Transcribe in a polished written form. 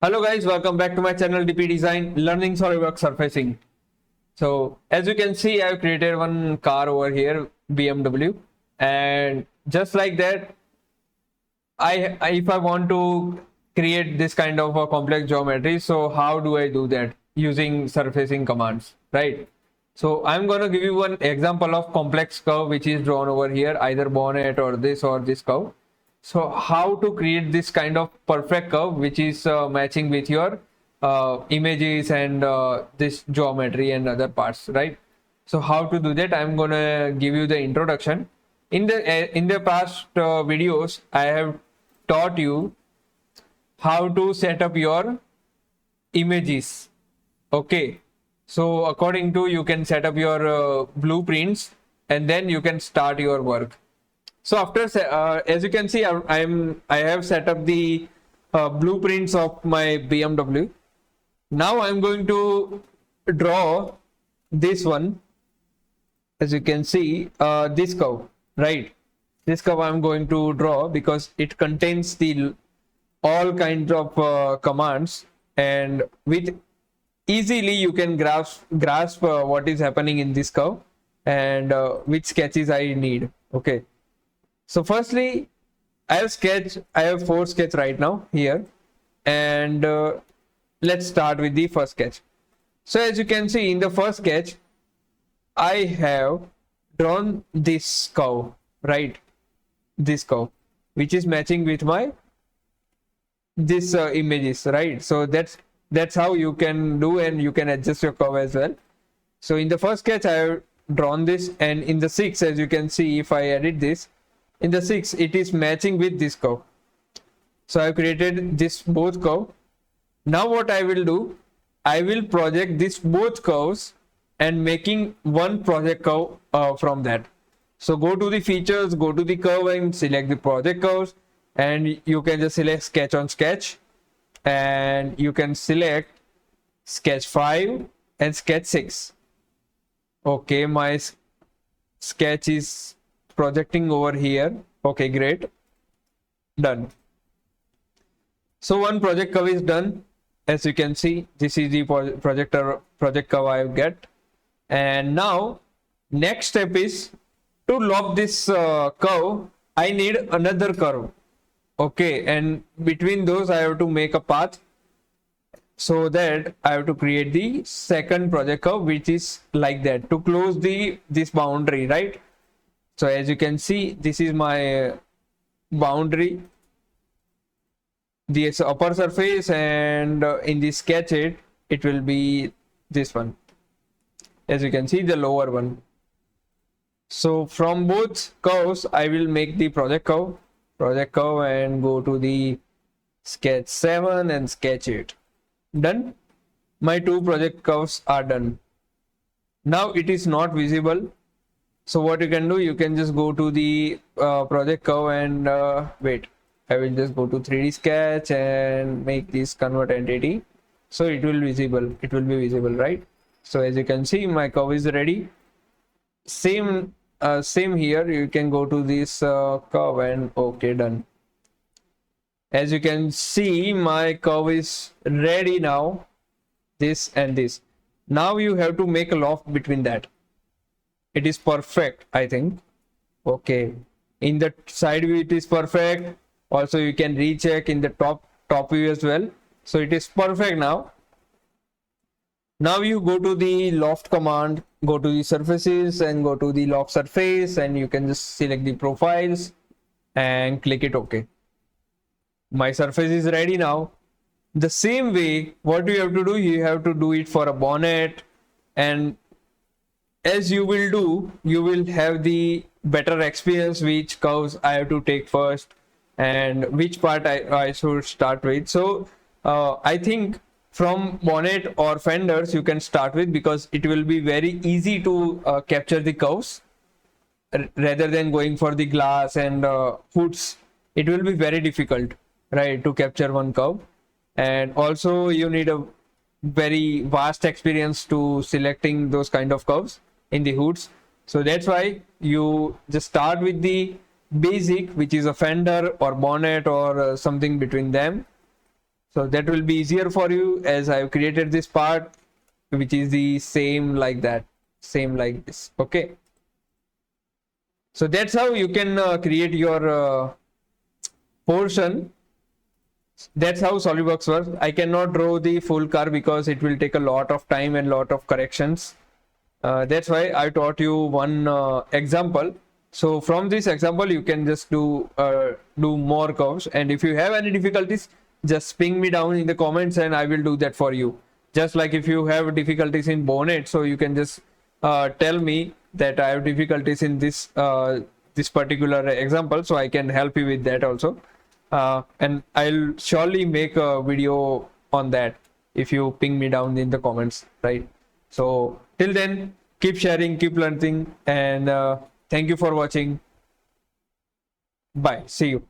Hello guys, welcome back to my channel DP Design, learning Solidworks surfacing. So as you can see, I've created one car over here, BMW, and just like that, if I want to create this kind of a complex geometry, so how do I do that? Using surfacing commands, right? So I'm going to give you one example of complex curve which is drawn over here, either bonnet or this curve. So how to create this kind of perfect curve which is matching with your images and this geometry and other parts, right? So how to do that, I'm gonna give you the introduction. In the past videos, I have taught you how to set up your images. Okay, so according to, you can set up your blueprints and then you can start your work. So after as you can see, I have set up the blueprints of my BMW. Now I'm going to draw this one. As you can see, this curve, right? This curve I'm going to draw because it contains the all kinds of commands, and with easily you can grasp what is happening in this curve and which sketches I need. Okay. So firstly, I have 4 sketches right now here, and let's start with the first sketch. So as you can see, in the first sketch, I have drawn this curve, right? This curve, which is matching with my this images, right? So that's how you can do, and you can adjust your curve as well. So in the first sketch, I have drawn this, and in the 6, as you can see, if I edit this, in the 6 it is matching with this curve. So I have created this both curve. Now what I will do, I will project this both curves and making one project curve from that. So go to the features, go to the curve and select the project curves, and you can just select sketch on sketch, and you can select sketch 5 and sketch 6. Okay, my sketch is projecting over here. Okay, great, done. So one project curve is done. As you can see, this is the project curve I get. And now next step is to lock this curve. I need another curve. Okay, and between those I have to make a path, so that I have to create the second project curve, which is like that, to close this boundary, right? So as you can see, this is my boundary, this upper surface, and in the sketch it will be this one. As you can see, the lower one. So from both curves, I will make the project curve, and go to the sketch 7 and sketch 8. Done. My 2 project curves are done. Now it is not visible. So what you can do, you can just go to the project curve and wait. I will just go to 3D sketch and make this convert entity. So it will be visible, right? So as you can see, my curve is ready. Same here. You can go to this curve and okay, done. As you can see, my curve is ready now. This and this. Now you have to make a loft between that. It is perfect, I think. Okay, in the side view it is perfect. Also you can recheck in the top view as well. So it is perfect now. Now you go to the loft command, go to the surfaces and go to the loft surface, and you can just select the profiles and click it OK. My surface is ready now. The same way, what you have to do, you have to do it for a bonnet, and as you will do, you will have the better experience which curves I have to take first and which part I should start with. So I think from bonnet or fenders you can start with, because it will be very easy to capture the curves rather than going for the glass and hoods. It will be very difficult, right, to capture one curve. And also you need a very vast experience to selecting those kind of curves in the hoods. So that's why you just start with the basic, which is a fender or bonnet or something between them. So that will be easier for you, as I've created this part which is the same like that, same like this. Okay, so that's how you can create your portion. That's how SolidWorks works. I cannot draw the full car because it will take a lot of time and lot of corrections. That's why I taught you one example. So from this example you can just do more curves, and if you have any difficulties, just ping me down in the comments and I will do that for you. Just like if you have difficulties in bonnet, so you can just tell me that I have difficulties in this this particular example, so I can help you with that also. And I'll surely make a video on that if you ping me down in the comments, right? So till then, keep sharing, keep learning, and thank you for watching. Bye. See you.